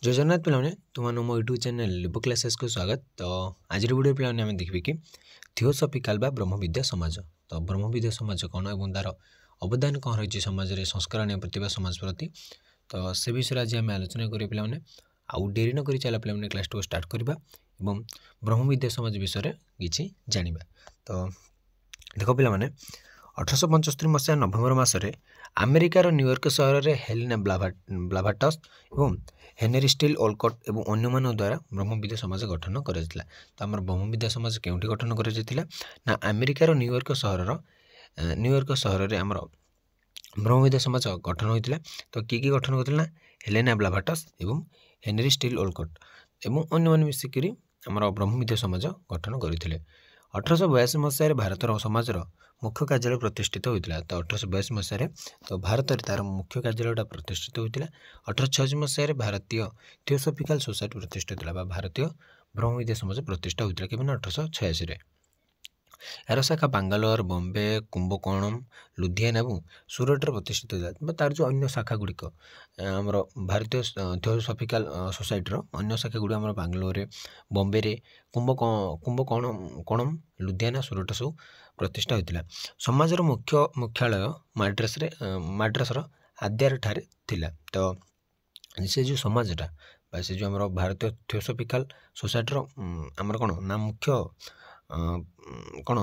जय जगन्नाथ पे तुम मो यूट्यूब चैनल लिबो क्लासेस को स्वागत। तो आज वीडियो पे आम देखिए कि थियोसॉफिकल बा ब्रह्मविद्या समाज। तो ब्रह्मविद्या समाज कौन और तार अवदान कौन रही समाज में संस्करणीय प्रति समाज प्रति। तो से विषय आज आम आलोचना करें पे आउ डेरी नक चला पे क्लास को स्टार्ट करवा और ब्रह्मविद्या समाज विषय किसी जाना। तो देख पे 1875 मसीहा नवेम्बर मसरे अमेरिकार न्यूयॉर्क सहर में हेलेना ब्लाभाटस और हेनरी स्टील ओलकट और अन्य द्वारा ब्रह्मविद्या समाज गठन कर। तो आम ब्रह्मविद्या समाज केउठी गठन कर अमेरिकार न्यूयॉर्क सहर में आमर ब्रह्मविद्या समाज गठन होता। तो किए गठन करते हेलेना ब्लाभाटस और हेनरी स्टील ओलकट और अन्य मिसिक आमर ब्रह्मविद्या समाज गठन करते। 1882 मसीह भारत समाजर मुख्य कार्यालय प्रतिष्ठित होता। तो 1882 मसीह तो भारत तार मुख्य कार्यालय प्रतिष्ठित होता। 1886 मसीह भारतीय थियोसॉफिकल सोसाइटी प्रतिष्ठित होता। भारतीय ब्रह्मविद्या समाज प्रतिष्ठा होता कि 1886 यार शाखा बांगालोर बॉम्बे कुंभकोणम लुधियाना और सूरत प्रतिष्ठित होता। तार जो अन्य शाखा गुड़िक आमर भारतीय थियोसॉफिकल सोसाइटी अन्य शाखा गुड़ आम बांगालोर बॉम्बे कुंभकोणम लुधियाना सूरत सब प्रतिष्ठा होता। समाजर मुख्यालय माड्रासर आद्यार ठारे थिला। तो से जो समाजटा से जो आम भारतीय थियोसॉफिकल सोसाइटी आमर कौन ना मुख्य कौन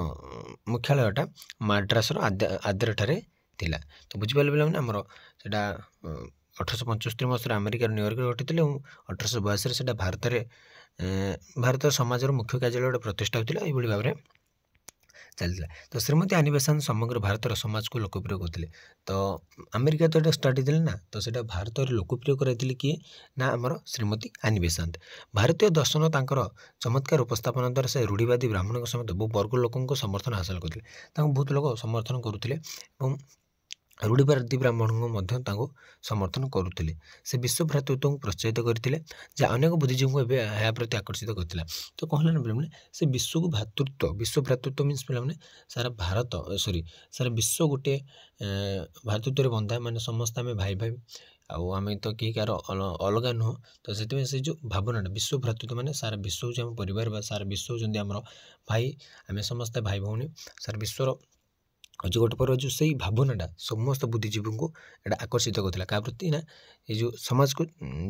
मुख्यालयटा माड्रासर आद्यार ठारे थिला। तो बुझिपारे पे आमर से 1875 मसीह अमेरिकार न्यूयॉर्क घटी और 1882 से भारत समाजर मुख्य कार्यालय प्रतिष्ठा होता। ये भाव में चलता। तो श्रीमती आनी बेसांत समग्र भारतर समाज को लोकप्रिय करते। तो अमेरिका तो ये स्टार्ट होते ना, तो से भारत लोकप्रिय कराइले किए ना आमर श्रीमती आनी बेसांत। भारतीय दर्शन तांकर चमत्कार उपस्थापन द्वारा से रूढ़ीवादी ब्राह्मण समेत बहु वर्ग लोक समर्थन हासिल करते। बहुत लोग समर्थन करुले और रूढ़ीवादी ब्राह्मण समर्थन करुले। से विश्व भ्रातृत्व को प्रोत्साहित करते अनेक बुद्धिजीवी को यह प्रति आकर्षित करता। तो कहला ना पे से विश्व को विश्व भ्रातृत्व मीन्स पे सारा भारत सारा विश्व गोटे भ्रातृत्व बंधा माने समस्त आम भाई भाई आम तो कहीं कार अलग नुह। तो से जो भावना विश्व भ्रातृत्व माने सारा विश्व हूँ परिवार सारा विश्व होती आम भाई आम समस्ते भाई भौणी सारा विश्वर जो गोटे पर जो सही भावनाटा समस्त बुद्धिजीवी को यहाँ आकर्षित करता क्या प्रति ना ये जो समाज को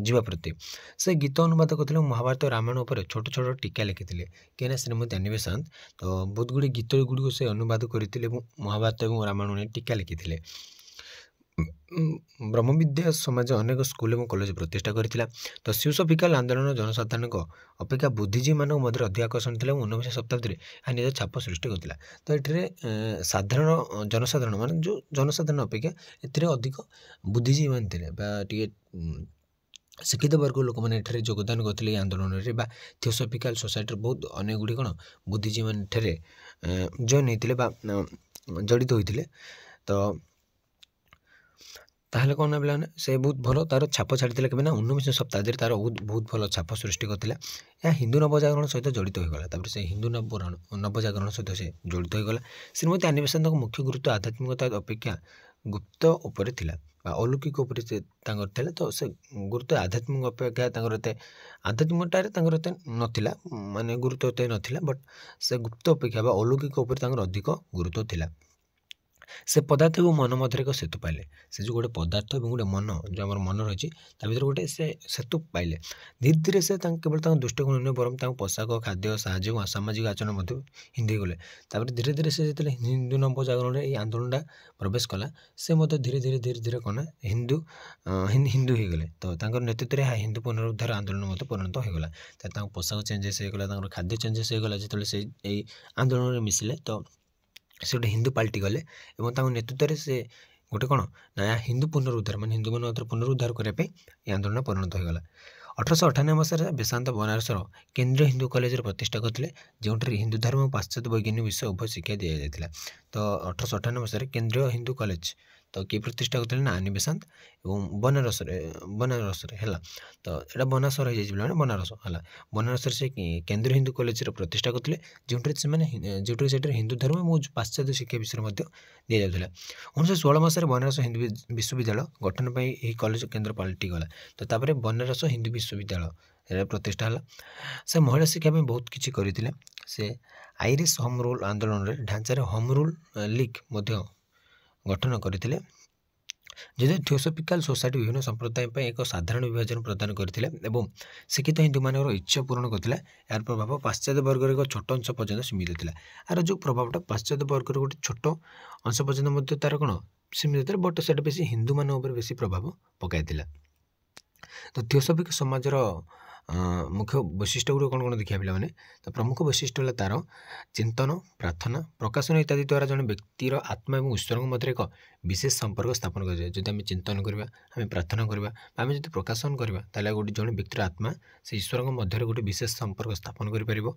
जीवा प्रति। से गीत अनुवाद करते महाभारत रामायण उपर छोट छोट टीका लिखिते कहीं श्रीमती आनी बेसांत। तो बहुत गुड़ी गीत गुड़िक से अनुवाद करते महाभारत और रामायण टीका लिखिते। ब्रह्मविद्या समाज अनेक स्कूल और कॉलेज प्रतिष्ठा करथिला। तो थियोसॉफिकल आंदोलन जनसाधारण अपेक्षा बुद्धिजीवी मान मध्य अधिक आकर्षण था। 19 शताब्दी में निज छाप सृष्टि करथिला। तो ये साधारण जनसाधारण मान जो जनसाधारण अपेक्षा अधिक बुद्धिजीवी मान थे शिक्षित वर्ग लोक मैंने योगदान करते आंदोलन में थियोसॉफिकल सोसाइटी बहुत अनेक गुड़ी कौन बुद्धिजीवी मैंने जॉइन होते जड़ित होते। तो ताहले कौन ना पे से बहुत भल तार छाप छाड़ी कि 19 शताब्दी तार बहुत भल छाप सृष्टि करता। यह हिंदू नवजागरण सहित जड़ित होगा। से हिंदू नवजागरण सहित से जड़ित होगा। श्रीमती आनी बेसांत मुख्य गुरुत्व आध्यात्मिकता अपेक्षा गुप्त उपर अलौकिक उपर थिला। तो से गुरुत्व आध्यात्मिक अपेक्षा एत आध्यात्मिकतार नाला माने गुरुत्व एत नाला बट से गुप्त अपेक्षा अलौकिक उपर अधिक गुरुत्व थिला। से पदार्थ और मन मध्य एक सेतु पाइले। से जो गोटे पदार्थ और गोटे मन जो आम मन रही भर गोटे से सेतु पाइले। धीरे धीरे से केवल दृष्टिकोण नुहे बरम पोशाक खाद्य साहय और सामाजिक आचरण हिंदी गले। धीरे धीरे से जो हिंदू नवजागरण ये आंदोलन प्रवेश कला से धीरे धीरे धीरे धीरे कौन हिंदू हिंदू हो गले। तो नेतृत्व में हिंदू पुनरुद्धार आंदोलन परिणत होगा। तो पोशाक चेंजेस होगा खाद्य चेंजेस होगा जो से आंदोलन में मिसिले। तो से गोटे हिंदू पाल्टी गले और नेतृत्व से गोटे कौन ना हिंदू पुनरुद्धार मान हिंदू मान पुनरुद्धार करने ये आंदोलन परिणत होगा। 1898 मसीह बेसांत बनारसर केंद्रीय हिंदू कॉलेज प्रतिष्ठा करते जो हिंदू धर्म और पाश्चात्य वैज्ञानिक विषय उभय शिक्षा दि जाता। तो 1898 मसीह केंद्रीय हिंदू कॉलेज तो किए प्रतिष्ठा करथिले ना आनी बेसांत एवं बनारस रे हला तो एटा बनारस रहि जाय माने बनारस हला बनारस रे से केंद्रीय हिंदू कॉलेज रे प्रतिष्ठा करथिले जोंट्रे से माने जोंट्रे सेटर हिंदू धर्म मो पाश्चात्य शिक्षा विषय मध्ये दिया जाउथिला 1916 मसरे बनारस हिंदू विश्वविद्यालय गठन पई एही कॉलेज केंद्र पलटि गला तो तापरे बनारस हिंदू विश्वविद्यालय प्रतिष्ठा हला से महिला शिक्षा में बहुत किछि करिथिले से आयरिश होम रूल आंदोलन रे ढांचारे होम रूल लीग मध्य गठन करथिले जदि थियोसॉफिकल सोसाइटी विभिन्न संप्रदाय पर एक साधारण विभाजन प्रदान करथिले एवं शिक्षित हिंदू मानकर इच्छा पूर्ण करथिला यार प्रभाव पाश्चात्य वर्ग रे एक छोट अंश पर्यंत सीमित थिला आर जो प्रभावटा पाश्चात्य वर्ग रे गोटे छोट अंश पर्यंत मध्य तार कोन सीमित थिला बट सेटा बेसी हिंदू मान ऊपर बेसी प्रभाव पकाइथिला तो थियोसॉफिक समाज रो मुख्य वैशिष्ट्य गुड़ कौन कौन देखा पे तो प्रमुख वैशिष्ट्य है तार चिंतन प्रार्थना प्रकाशन इत्यादि द्वारा जन व्यक्तिर आत्मा और ईश्वर मध्य एक विशेष संपर्क स्थापन कर चिंतन करवा आम प्रार्थना करवा आम जो प्रकाशन करवा गोटे जन व्यक्तिर आत्मा से ईश्वर मध्य गोटे विशेष संपर्क स्थापन कर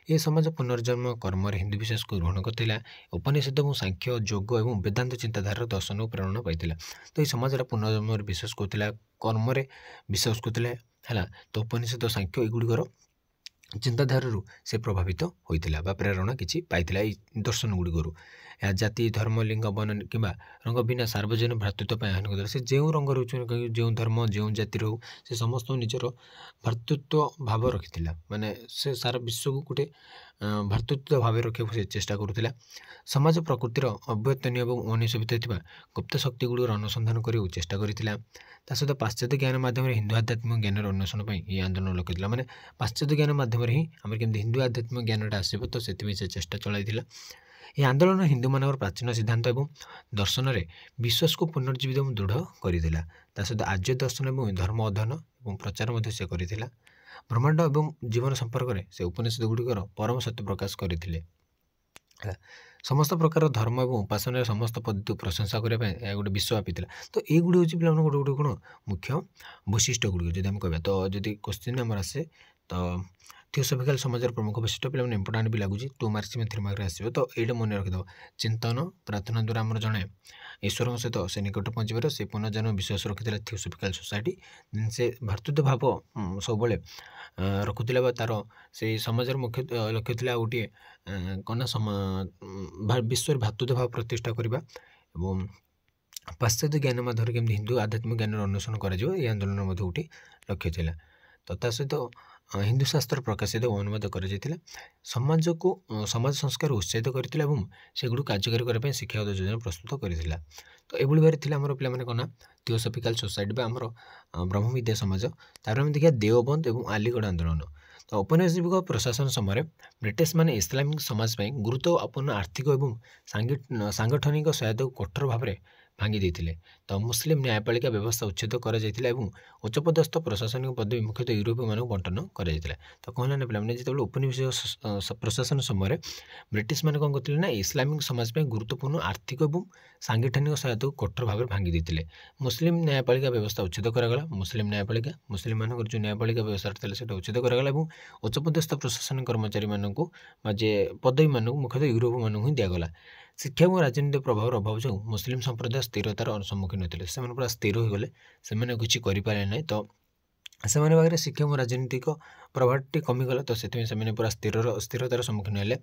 ये समाज पुनर्जन्म कर्म हिंदू विश्वास को ग्रहण करता उपनिषद और सांख्य योग और वेदांत चिंताधारा दर्शन और प्रेरणा पाई तो ये समाज पुनर्जन्म विश्वास करता कर्म विश्वास करता है तो उपनिषद सांख्य एगुड़िकर चिंताधार से प्रभावित होता बा प्रेरणा किसी पाई दर्शन गुड़िक जाति धर्म लिंग बन कि रंग बिना सार्वजनिक भ्रातृत्व आह्वान कर से जो रंग रोचे जो धर्म जो जाति रो से समस्त निजर भ्रातृत्व भाव रखी माने से सारा विश्व को गोटे भ्रातृत्व भाव रखा से चेष्टा करुला समाज प्रकृतिर अव्यतनीय और अनिशोभित गुप्त शक्ति गुड़ अनुसंधान करने चेष्टा करता सहित पाश्चात्य ज्ञान मध्यम हिंदू आध्यात्मिक ज्ञान अन्वेषण ये आंदोलन लक्ष्य मैंने पाश्चात्य ज्ञान मध्यम ही आम केमती हिंदू आध्यात्मिक ज्ञानटा आसो तो से चेष्टा चलाई यह आंदोलन हिंदू मान प्राचीन सिद्धांत और दर्शन में विश्वास को पुनर्जीवित और दृढ़ करता सहित आर्य दर्शन और धर्म अध्ययन और प्रचार से करता ब्रह्मांड और जीवन संपर्क में से उपनिषद गुड़िकर परम सत्य प्रकाश करते समस्त प्रकार धर्म और उपासना समस्त पद्धति प्रशंसा करने गोटे विश्वव्यापी था तो ये गुड़ी हूँ पे गोटे गोटे कौन मुख्य वैशिष्ट्य गुड़ जब आम कह तो जब क्वेश्चन आम आसे तो थियोसॉफिकल समाज प्रमुख वैशिष्ट्य पे इंपोर्टाट भी लगुच 2 मार्क्स में 3 मार्क आसो तो ये मन रखिद चिंतन प्रार्थना द्वारा आम जड़े ईश्वर सहित से निकट पहुँचवर से पुनर्जन्म विश्वास रखी थियोसॉफिकल सोसाइटी से भ्रातृत्व भाव सब रखुला तार से समाज मुख्य लक्ष्य था गोटे कौन विश्व भ्रातृत्व भाव प्रतिष्ठा करने और पाश्चात्य ज्ञान मध्य केमती हिंदू आध्यात्मिक ज्ञान अन्वेषण कर आंदोलन गोटे लक्ष्य था तो सहित हिंदू शास्त्र प्रकाशित और अनुवाद कर समाज को समाज संस्कार उत्साहित करता और से गुड़ कार्यकारी करने शिक्षा योजना प्रस्तुत करता तो यह भाव थी आम पे कौन थियोसॉफिकल सोसाइटी आमर ब्रह्म विद्या समाज तार आम देखिए देवबंद और आलीगढ़ आंदोलन तो औपनिवेशिक प्रशासन समय ब्रिटिश माने इस्लामिक समाज गुरुत्वपूर्ण आर्थिक और सांगठनिक सहायता कठोर भाव में भांगी देते तो मुस्लिम न्यायपालिका व्यवस्था उच्छेद कर उच्चपदस्थ प्रशासनिक पदवी मुख्यतः यूरोपीय मान बंटन कर तो कहना पे जो उपनिवेश प्रशासन समय ब्रिटिश मान कौन करते ना इस्लामिक समाज गुरुत्वपूर्ण आर्थिक और सांगठनिक सहायता कठोर भाव में भांगी देते मुस्लिम न्यायपालिका व्यवस्था उच्छेद करागला मुस्लिम न्यायपालिका मुस्लिम मान जो न्यायपालिका व्यवस्था था उच्छेद करागला और उच्चपदस्थ प्रशासन कर्मचारी मानक जे पदवी मानक मुख्यतः यूरोप मानक ही दिगला शिक्षा और राजनीतिक प्रभाव अभाव जो मुस्लिम संप्रदाय स्थिरतार सम्मुखीन होते से पूरा स्थिर हो गले से किसी करें ना तो से पाखे शिक्षा और राजनीतिक प्रभाव कमिगला तो से पूरा स्थिरतार सम्मुखीन हेले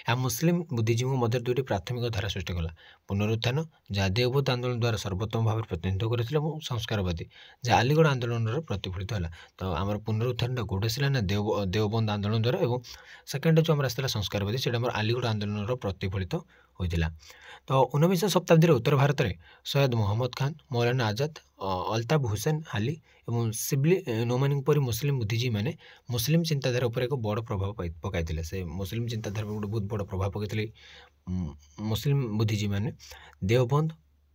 आ मुस्लिम बुद्धिजीवी मध्य दुईटी प्राथमिक धारा सृष्टि कला पुनरुत्थान जहाँ देवबोध आंदोलन द्वारा सर्वोत्तम भाव में प्रतिनिधित्व करते संस्कारवादी जहाँ आलीगढ़ आंदोलन प्रतिफलित है तो आम पुनरुत्थान गोटे से ना देवबंद आंदोलन द्वारा और सेकेंड जो आम आसला संस्कारवादी से आलीगढ़ आंदोलन प्रतिफलित होता तो 19वीं शताब्दी उत्तर भारत में सैयद मोहम्मद खान मौलाना आजाद अल्ताफ हुसैन हाली और शिबली नोमानी परी मुस्लिम बुद्धिजीवी मैंने मुस्लिम चिंताधारा उपर एक बड़ प्रभाव पकाई से मुस्लिम चिंताधारा गोटे बहुत बड़ प्रभाव पकाई मुस्लिम बुद्धिजीवी मैंने देवबंद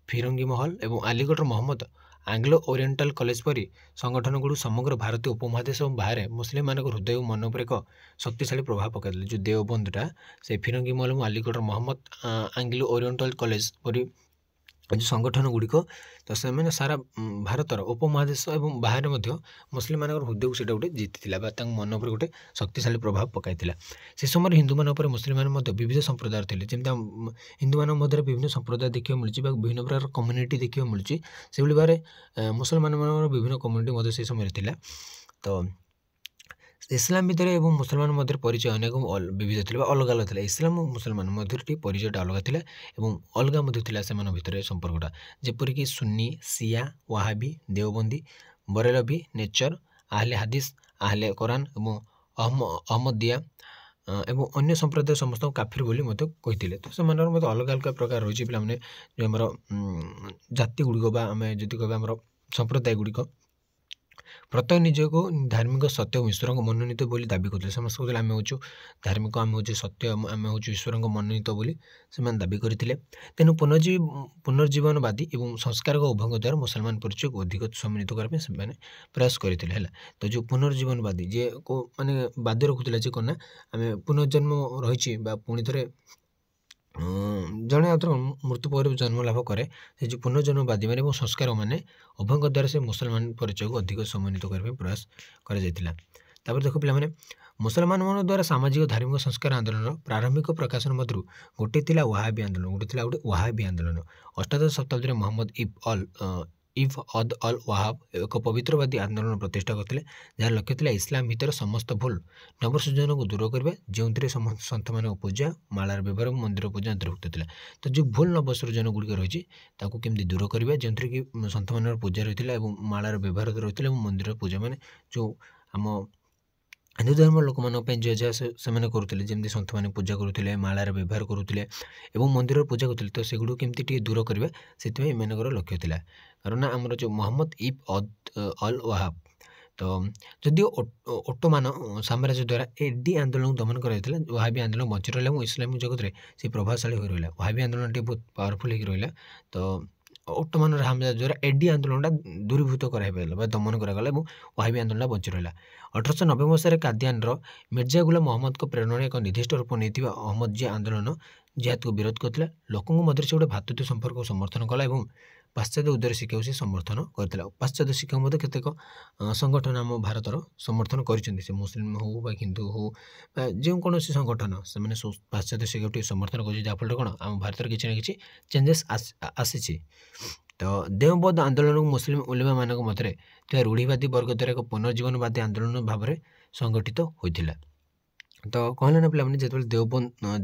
फिरंगी महल और Aligarh Mohammad Anglo oriental college परी संगठन गुड़ समग्र भारतीय उपमहादेश और बाहर मुस्लिम मान हृदय और मन पर एक शक्तिशाली प्रभाव पकाई जो देवबंदटा से फिरंगी महल और Aligarh Mohammad Anglo oriental college परी ଯେଉଁ ସଂଗଠନ ଗୁଡ଼ିକ ତ ସେମାନେ ସାରା ଭାରତର ଉପମହାଦେଶ ଏବଂ ବାହାରେ ମଧ୍ୟ ମୁସଲିମମାନଙ୍କର ହୃଦୟକୁ ସେଇଟା ଗୋଟେ ଜିତିଥିଲା ବା ତାଙ୍କ ମନ ଉପରେ ଗୋଟେ ଶକ୍ତିଶାଳୀ ପ୍ରଭାବ ପକାଇଥିଲା। ସେ ସମୟରେ ହିନ୍ଦୁମାନଙ୍କ ଉପରେ ମୁସଲିମମାନେ ମଧ୍ୟ ବିବିଧ ସମ୍ପ୍ରଦାୟର ଥିଲେ। ଯେମିତି ହିନ୍ଦୁମାନଙ୍କ ମଧ୍ୟରେ ବିଭିନ୍ନ ସମ୍ପ୍ରଦାୟ ଦେଖିବାକୁ ମିଳୁଛି ବା ବିଭିନ୍ନ ପ୍ରକାର କମ୍ୟୁନିଟି ଦେଖିବାକୁ ମିଳୁଛି, ସେଭଳି ଭାବରେ ମୁସଲମାନମାନଙ୍କର ବିଭିନ୍ନ କମ୍ୟୁନିଟି ମଧ୍ୟ ସେ ସମୟରେ ଥିଲା। ତ ଇସଲାମ ଭିତରେ ଏବଂ ମୁସଲମାନ ମଧ୍ୟରେ ପରିଚୟ ଅନେକ ବିବିଧ ଥିଲା ବା ଅଲଗା ଅଲଗା ଥିଲା। ଇସଲାମ ଓ ମୁସଲମାନ ମଧ୍ୟରେ ଟିକେ ପରିଚୟଟା ଅଲଗା ଥିଲା ଏବଂ ଅଲଗା ମଧ୍ୟ ଥିଲା ସେମାନଙ୍କ ଭିତରେ ସମ୍ପର୍କଟା, ଯେପରିକି ସୁନ୍ନି, ସିଆ, ୱାହାବି, ଦେଓବନ୍ଦୀ, ବରେଲଭି, ନେଚର, ଆହଲେ ହାଦିସ, ଆହଲେ କୋରାନ ଏବଂ ଅହମ୍ମଦିୟା ଏବଂ ଅନ୍ୟ ସମ୍ପ୍ରଦାୟ ସମସ୍ତଙ୍କୁ କାଫିର ବୋଲି ମଧ୍ୟ କହିଥିଲେ। ତ ସେମାନଙ୍କର ମଧ୍ୟ ଅଲଗା ଅଲଗା ପ୍ରକାର ରହିଛି। ପିଲାମାନେ ଯେଉଁ ଆମର ଜାତି ଗୁଡ଼ିକ ବା ଆମେ ଯଦି କହିବା ଆମର ସମ୍ପ୍ରଦାୟ ଗୁଡ଼ିକ ପ୍ରତ୍ୟେକ ନିଜକୁ ଧାର୍ମିକ ସତ୍ୟ ଓ ଈଶ୍ୱରଙ୍କ ମନୋନୀତ ବୋଲି ଦାବି କରୁଥିଲେ। ସମସ୍ତେ କହୁଥିଲେ ଆମେ ହେଉଛୁ ଧାର୍ମିକ, ଆମେ ହେଉଛୁ ସତ୍ୟ, ଆମେ ହେଉଛୁ ଈଶ୍ୱରଙ୍କ ମନୋନୀତ ବୋଲି ସେମାନେ ଦାବି କରିଥିଲେ। ତେଣୁ ପୁନର୍ଜୀବନବାଦୀ ଏବଂ ସଂସ୍କାରକ ଉଭୟଙ୍କ ଦ୍ୱାରା ମୁସଲମାନ ପରିଚୟକୁ ଅଧିକ ସମ୍ମିଳିତ କରିବା ପାଇଁ ସେମାନେ ପ୍ରୟାସ କରିଥିଲେ। ହେଲା, ତ ଯେଉଁ ପୁନର୍ଜୀବନବାଦୀ ଯିଏ ମାନେ ବାଦ ରଖୁଥିଲା ଯେ କ'ଣ ନା ଆମେ ପୁନର୍ଜନ୍ମ ରହିଛି ବା ପୁଣି ଥରେ ଜଣେ ଆଉଥରେ ମୃତ୍ୟୁ ପରେ ଜନ୍ମ ଲାଭ କରେ, ସେ ଯେଉଁ ପୁନର୍ଜନ୍ମବାଦୀମାନେ ଏବଂ ସଂସ୍କାରମାନେ ଉଭୟଙ୍କ ଦ୍ୱାରା ସେ ମୁସଲମାନ ପରିଚୟକୁ ଅଧିକ ସମନ୍ୱିତ କରିବା ପାଇଁ ପ୍ରୟାସ କରାଯାଇଥିଲା। ତାପରେ ଦେଖୁ ପିଲାମାନେ, ମୁସଲମାନମାନଙ୍କ ଦ୍ୱାରା ସାମାଜିକ ଧାର୍ମିକ ସଂସ୍କାର ଆନ୍ଦୋଳନର ପ୍ରାରମ୍ଭିକ ପ୍ରକାଶନ ମଧ୍ୟରୁ ଗୋଟିଏ ଥିଲା ୱାହାବି ଆନ୍ଦୋଳନ। ଗୋଟେ ୱାହାବି ଆନ୍ଦୋଳନ। ଅଷ୍ଟାଦଶ ଶତାବ୍ଦୀରେ ମହମ୍ମଦ ଇବ୍ ଅଦ ଅଲ୍ ୱାହାବ ଏକ ପବିତ୍ରବାଦୀ ଆନ୍ଦୋଳନ ପ୍ରତିଷ୍ଠା କରିଥିଲେ, ଯାହାର ଲକ୍ଷ୍ୟ ଥିଲା ଇସଲାମ ଭିତରେ ସମସ୍ତ ଭୁଲ ନବସୃଜନକୁ ଦୂର କରିବା, ଯେଉଁଥିରେ ସନ୍ଥମାନଙ୍କ ପୂଜା, ମାଳାର ବ୍ୟବହାର ଏବଂ ମନ୍ଦିର ପୂଜା ଅନ୍ତର୍ଭୁକ୍ତ ଥିଲା। ତ ଯେଉଁ ଭୁଲ ନବସୃଜନ ଗୁଡ଼ିକ ରହିଛି ତାକୁ କେମିତି ଦୂର କରିବା, ଯେଉଁଥିରେ କି ସନ୍ଥମାନଙ୍କର ପୂଜା ରହିଥିଲା ଏବଂ ମାଳାର ବ୍ୟବହାର ରହିଥିଲା ଏବଂ ମନ୍ଦିର ପୂଜା, ମାନେ ଯେଉଁ ଆମ ହିନ୍ଦୁ ଧର୍ମ ଲୋକମାନଙ୍କ ପାଇଁ ଯାହା ସେମାନେ କରୁଥିଲେ, ଯେମିତି ସନ୍ଥମାନେ ପୂଜା କରୁଥିଲେ, ମାଳାର ବ୍ୟବହାର କରୁଥିଲେ ଏବଂ ମନ୍ଦିରର ପୂଜା କରୁଥିଲେ, ତ ସେଗୁଡ଼ିକୁ କେମିତି ଟିକେ ଦୂର କରିବା, ସେଥିପାଇଁ ଏମାନଙ୍କର ଲକ୍ଷ୍ୟ ଥିଲା। କାରଣ ଆମର ଯେଉଁ ମହମ୍ମଦ ଇବ୍ ଅଲ୍ ୱାହାବ, ତ ଯଦିଓ ଅଟୋମାନ ସାମ୍ରାଜ୍ୟ ଦ୍ୱାରା ଏଡି ଆନ୍ଦୋଳନକୁ ଦମନ କରାଯାଇଥିଲା, ୱାହାବି ଆନ୍ଦୋଳନ ବଞ୍ଚି ରହିଲା ଏବଂ ଇସଲାମିକ ଜଗତରେ ସେ ପ୍ରଭାବଶାଳୀ ହୋଇ ରହିଲା। ୱାହାବି ଆନ୍ଦୋଳନଟି ବହୁତ ପାୱାରଫୁଲ୍ ହେଇକି ରହିଲା। ତ ଅଟୋମାନର ହାମଲା ଦ୍ୱାରା ଏଡି ଆନ୍ଦୋଳନଟା ଦୂରୀଭୂତ କରାଇପାରିଲା ବା ଦମନ କରାଗଲା ଏବଂ ୱାହାବି ଆନ୍ଦୋଳନଟା ବଞ୍ଚି ରହିଲା। 1890 ମସିହାରେ କାଦିଆନର ମିର୍ଜା ଗୁଲାମ ମହମ୍ମଦଙ୍କ ପ୍ରେରଣାରେ ଏକ ନିର୍ଦ୍ଦିଷ୍ଟ ରୂପ ନେଇଥିବା ଅହମ୍ମଦିୟା ଆନ୍ଦୋଳନ ଜିହାଦକୁ ବିରୋଧ କରିଥିଲା। ଲୋକଙ୍କ ମଧ୍ୟରେ ସେ ଗୋଟେ ଭାତୃତ୍ୱ ସମ୍ପର୍କକୁ ସମର୍ଥନ କଲା ଏବଂ ପାଶ୍ଚାତ୍ୟ ଉଦାର ଶିକ୍ଷାକୁ ସେ ସମର୍ଥନ କରିଥିଲା। ପାଶ୍ଚାତ୍ୟ ଶିକ୍ଷା ମଧ୍ୟ କେତେକ ସଂଗଠନ ଆମ ଭାରତର ସମର୍ଥନ କରିଛନ୍ତି। ସେ ମୁସଲିମ ହେଉ ବା ହିନ୍ଦୁ ହେଉ ବା ଯେକୌଣସି ସଂଗଠନ, ସେମାନେ ପାଶ୍ଚାତ୍ୟ ଶିକ୍ଷାକୁ ଟିକେ ସମର୍ଥନ କରୁଛି, ଯାହାଫଳରେ କ'ଣ ଆମ ଭାରତରେ କିଛି ନା କିଛି ଚେଞ୍ଜେସ୍ ଆସିଛି। ତ ଦେଓବନ୍ଦ ଆନ୍ଦୋଳନକୁ ମୁସଲିମ ଉଲେମାମାନଙ୍କ ମଧ୍ୟରେ ଥିବା ରୂଢ଼ିବାଦୀ ବର୍ଗ ଦ୍ୱାରା ଏକ ପୁନର୍ଜୀବନବାଦୀ ଆନ୍ଦୋଳନ ଭାବରେ ସଂଗଠିତ ହୋଇଥିଲା। ତ କହିଲେ ନା ପିଲାମାନେ, ଯେତେବେଳେ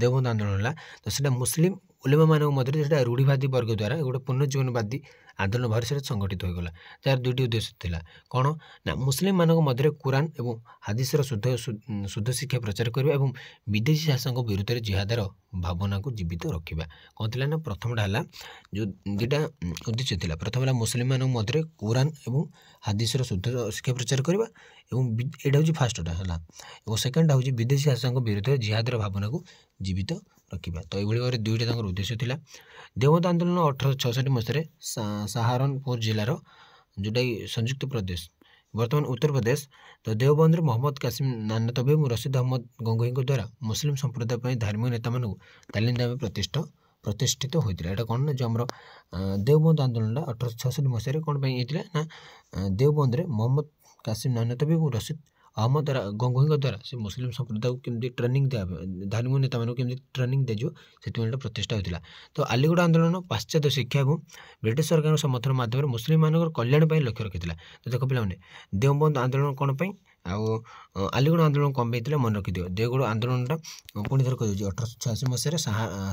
ଦେଓବନ୍ଦ ଆନ୍ଦୋଳନ ହେଲା, ତ ସେଇଟା ମୁସଲିମ ଉଲେମାମାନଙ୍କ ମଧ୍ୟରେ ସେଇଟା ରୂଢ଼ିବାଦୀ ବର୍ଗ ଦ୍ୱାରା ଗୋଟେ ପୁନର୍ଜୀବନବାଦୀ ଆନ୍ଦୋଳନ ଭାବରେ ସେଇଟା ସଂଗଠିତ ହୋଇଗଲା। ଯାହାର ଦୁଇଟି ଉଦ୍ଦେଶ୍ୟ ଥିଲା, କ'ଣ ନା ମୁସଲିମମାନଙ୍କ ମଧ୍ୟରେ କୁରାନ ଏବଂ ହାଦିସର ଶୁଦ୍ଧ ଶିକ୍ଷା ପ୍ରଚାର କରିବା ଏବଂ ବିଦେଶୀ ଶାସନଙ୍କ ବିରୁଦ୍ଧରେ ଜିହାଦର ଭାବନାକୁ ଜୀବିତ ରଖିବା। କ'ଣ ଥିଲା ନା, ପ୍ରଥମଟା ହେଲା ଯେଉଁ ଦୁଇଟା ଉଦ୍ଦେଶ୍ୟ ଥିଲା। ପ୍ରଥମ ହେଲା ମୁସଲିମମାନଙ୍କ ମଧ୍ୟରେ କୁରାନ ଏବଂ ହାଦିସର ଶୁଦ୍ଧ ଶିକ୍ଷା ପ୍ରଚାର କରିବା ଏବଂ ଏଇଟା ହେଉଛି ଫାଷ୍ଟଟା ହେଲା, ଏବଂ ସେକେଣ୍ଡଟା ହେଉଛି ବିଦେଶୀ ଶାସନଙ୍କ ବିରୁଦ୍ଧରେ ଜିହାଦର ଭାବନାକୁ ଜୀବିତ ରଖିବା। ତ ଏଇଭଳି ଭାବରେ ଦୁଇଟା ତାଙ୍କର ଉଦ୍ଦେଶ୍ୟ ଥିଲା। ଦେଓବନ୍ଦ ଆନ୍ଦୋଳନ 1866 ମସିହାରେ ସାହାରନପୁର ଜିଲ୍ଲାର, ଯେଉଁଟାକି ସଂଯୁକ୍ତ ପ୍ରଦେଶ, ବର୍ତ୍ତମାନ ଉତ୍ତରପ୍ରଦେଶ, ତ ଦେଓବନ୍ଦରେ ମହମ୍ମଦ କାସିମ ନାନାତବି ଏବଂ ରସିଦ ଅହମ୍ମଦ ଗଙ୍ଗୋଇଙ୍କ ଦ୍ୱାରା ମୁସଲିମ ସମ୍ପ୍ରଦାୟ ପାଇଁ ଧାର୍ମିକ ନେତାମାନଙ୍କୁ ତାଲିମ ଦେବା ପ୍ରତିଷ୍ଠିତ ହୋଇଥିଲା। ଏଇଟା କ'ଣ ନା, ଯେଉଁ ଆମର ଦେଓବନ୍ଦ ଆନ୍ଦୋଳନଟା 1866 ମସିହାରେ କ'ଣ ପାଇଁ ହେଇଥିଲା ନା, ଦେଓବନ୍ଦରେ ମହମ୍ମଦ କାସିମ ନାନାତବି ଏବଂ ରସିଦ ଅହମ୍ମଦ ଗଙ୍ଗୋଇଙ୍କ ଦ୍ୱାରା ସେ ମୁସଲିମ ସମ୍ପ୍ରଦାୟକୁ କେମିତି ଟ୍ରେନିଂ ଦିଆହେବ, ଧାର୍ମିକ ନେତାମାନଙ୍କୁ କେମିତି ଟ୍ରେନିଂ ଦିଆଯିବ, ସେଥିପାଇଁ ଏଇଟା ପ୍ରତିଷ୍ଠା ହୋଇଥିଲା। ତ ଆଲିଗଡ଼ ଆନ୍ଦୋଳନ ପାଶ୍ଚାତ୍ୟ ଶିକ୍ଷା ଏବଂ ବ୍ରିଟିଶ ସରକାରଙ୍କ ସମର୍ଥନ ମାଧ୍ୟମରେ ମୁସଲିମମାନଙ୍କର କଲ୍ୟାଣ ପାଇଁ ଲକ୍ଷ୍ୟ ରଖିଥିଲା। ତ ଦେଖ ପିଲାମାନେ, ଦେଓବନ୍ଦ ଆନ୍ଦୋଳନ କ'ଣ ପାଇଁ ଆଉ ଆଲିଗଡ଼ ଆନ୍ଦୋଳନ କ'ଣ ପାଇଁ ଥିଲା, ମନେ ରଖିଦିଅ। ଦେଓଗଡ଼ ଆନ୍ଦୋଳନଟା ପୁଣି ଥରେ କହିଦେଉଛି, 1886 ମସିହାରେ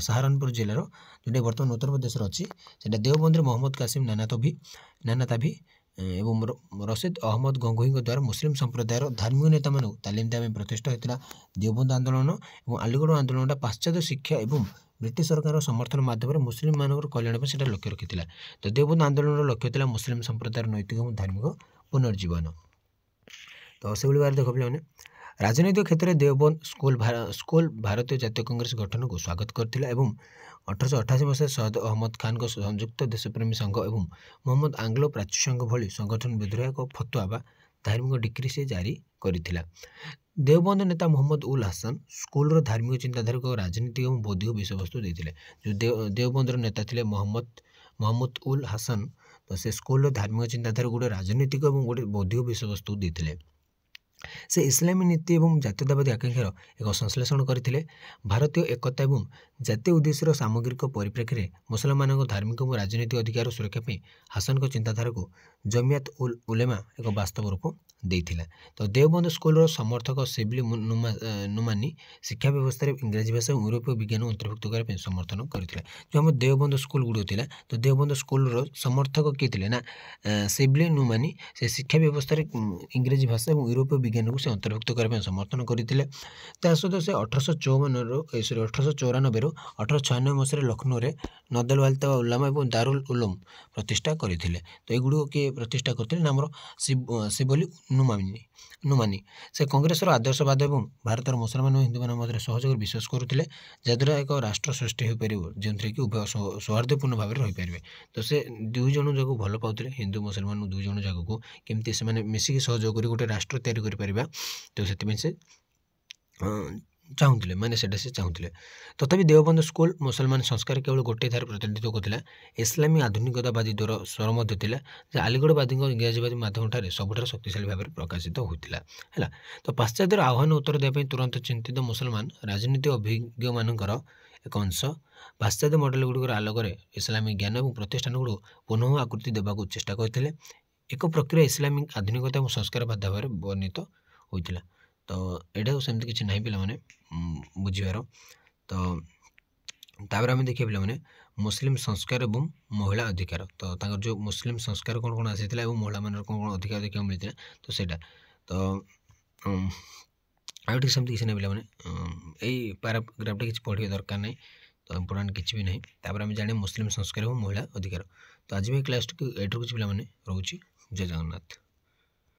ସାହାରନପୁର ଜିଲ୍ଲାର, ଯେଉଁଟା ବର୍ତ୍ତମାନ ଉତ୍ତରପ୍ରଦେଶରେ ଅଛି, ସେଇଟା ଦେଓବନ୍ଦରେ ମହମ୍ମଦ କାସିମ ନାନାତାବି ଏବଂ ରସିଦ ଅହମ୍ମଦ ଗଙ୍ଗୋଇଙ୍କ ଦ୍ୱାରା ମୁସଲିମ ସମ୍ପ୍ରଦାୟର ଧାର୍ମିକ ନେତାମାନଙ୍କୁ ତାଲିମ ଦେବା ପାଇଁ ପ୍ରତିଷ୍ଠା ହୋଇଥିଲା। ଦେଓବନ୍ଦ ଆନ୍ଦୋଳନ ଏବଂ ଆଲିଗଡ଼ ଆନ୍ଦୋଳନଟା ପାଶ୍ଚାତ୍ୟ ଶିକ୍ଷା ଏବଂ ବ୍ରିଟିଶ ସରକାରଙ୍କ ସମର୍ଥନ ମାଧ୍ୟମରେ ମୁସଲିମମାନଙ୍କର କଲ୍ୟାଣ ପାଇଁ ସେଇଟା ଲକ୍ଷ୍ୟ ରଖିଥିଲା। ତ ଦେଓବନ୍ଦ ଆନ୍ଦୋଳନର ଲକ୍ଷ୍ୟ ଥିଲା ମୁସଲିମ ସମ୍ପ୍ରଦାୟର ନୈତିକ ଏବଂ ଧାର୍ମିକ ପୁନର୍ଜୀବନ। ତ ସେଭଳି ଭାବରେ ଦେଖ ପିଲାମାନେ, ରାଜନୈତିକ କ୍ଷେତ୍ରରେ ଦେଓବନ୍ଦ ସ୍କୁଲ ଭାରତୀୟ ଜାତୀୟ କଂଗ୍ରେସ ଗଠନକୁ ସ୍ୱାଗତ କରିଥିଲା ଏବଂ 1888 ମସିହାରେ ସୟଦ ଅହମ୍ମଦ ଖାନଙ୍କ ସଂଯୁକ୍ତ ଦେଶପ୍ରେମୀ ସଂଘ ଏବଂ ମହମ୍ମଦ ଆଙ୍ଗ୍ଲୋ ପ୍ରାଚ୍ୟ ସଂଘ ଭଳି ସଂଗଠନ ବିରୁଦ୍ଧରେ ଏକ ଫତୱା ବା ଧାର୍ମିକ ଡିକ୍ରୀ ସେ ଜାରି କରିଥିଲା। ଦେଓବନ୍ଦ ନେତା ମହମ୍ମଦ ଉଲ୍ ହାସନ ସ୍କୁଲର ଧାର୍ମିକ ଚିନ୍ତାଧାରାକୁ ରାଜନୀତିକ ଏବଂ ବୌଦ୍ଧିକ ବିଷୟବସ୍ତୁ ଦେଇଥିଲେ। ଯେଉଁ ଦେଓବନ୍ଦର ନେତା ଥିଲେ महमूद उल हासन तो से स्कूल धार्मिक चिंताधारा गोटे राजनीतिक और गोटे बौद्धिक विषयवस्तु देते से इस्लामी नीति और जातीयतावादी आकांक्षार एक संश्लेषण करते भारतीय एकता और जातीय उद्देश्यर सामग्रिक परिप्रेक्षी में मुसलमान धार्मिक और राजनीतिक अधिकार सुरक्षा हासन चिंताधारा को जमियात उल उलेमा एक वास्तव रूप देता। तो देवबंधु स्कूल समर्थक सिबली नुमानी शिक्षा व्यवस्था इंग्राजी भाषा और यूरोपीय विज्ञान अंतर्भुक्त करने समर्थन करते जो आम देवबंधु स्कूल गुड़ था। तो देवबंधु स्कूल समर्थक किए थे ना सिबली नुमानी से शिक्षा व्यवस्था इंग्राजी भाषा और यूरोपीय विज्ञान को से अंतर्भुक्त करने समर्थन करते। सहित से 1894 ରୁ 1896 मसीह लखनऊ में नदल वालता उल्लामा और दारुल उलूम प्रतिष्ठा करते। तो एगुड़ किए प्रतिष्ठा करते ना आमर सिबली नुमानी से कांग्रेस आदर्शवाद और भारत मुसलमान और हिंदू मध्य सहयोग विश्वास करुले जहाद्वारा एक राष्ट्र सृष्टि हो पार जो थी कि उभय सौहार्दपूर्ण भाव में रहीपर। तो से दुई जन जाक भल पाते हिंदू मुसलमान दुई जन जाक को केमती से मिसिकी सहयोग कर गोटे राष्ट्र तैयारी कर। तो से चाहूले मैंने से चाहूले तथापि देवबंधु स्कूल मुसलमान संस्कार केवल गोटे धार प्रतिनिधित्व करता इस्लामी आधुनिकतावादी दौर स्वर मध्य आलिगढ़वादी इंग्राजीवादी माध्यम सबुठ शक्तिशाली भाव में प्रकाशित होता है। तो पाश्चात्य आह्वान उत्तर देवाई तुरंत चिंतित मुसलमान राजनीतिक अभिज्ञ मानकर एक अंश पाश्चात्य मॉडल गुड़िक आलोक इस्लामिक ज्ञान और प्रतिष्ठान गुड़ पुनः आकृति देवाक चेष्टा करते एक प्रक्रिया इस्लामिक आधुनिकता और संस्कार बाध्य भाव में वर्णित होता। तो यहाँ सेमती किसी ना पे बुझीबार। तो तापर आम देखिए पे मुस्लिम संस्कार और महिला अधिकार। तो जो मुस्लिम संस्कार कौन कौन आसी महिला मान कौन कौन अधिकार देखा मिलता तो सहीटा। तो आगे सेमती किसी ना पे यही पैराग्राफटा किसी पढ़िया दरकार नहीं। तो इम्पोर्टाट किसी भी नहीं। तापर आम जाने मुस्लिम संस्कार और महिला अधिकार। तो आज भी क्लास एट्रु किसी पे रोचे। जय जगन्नाथ।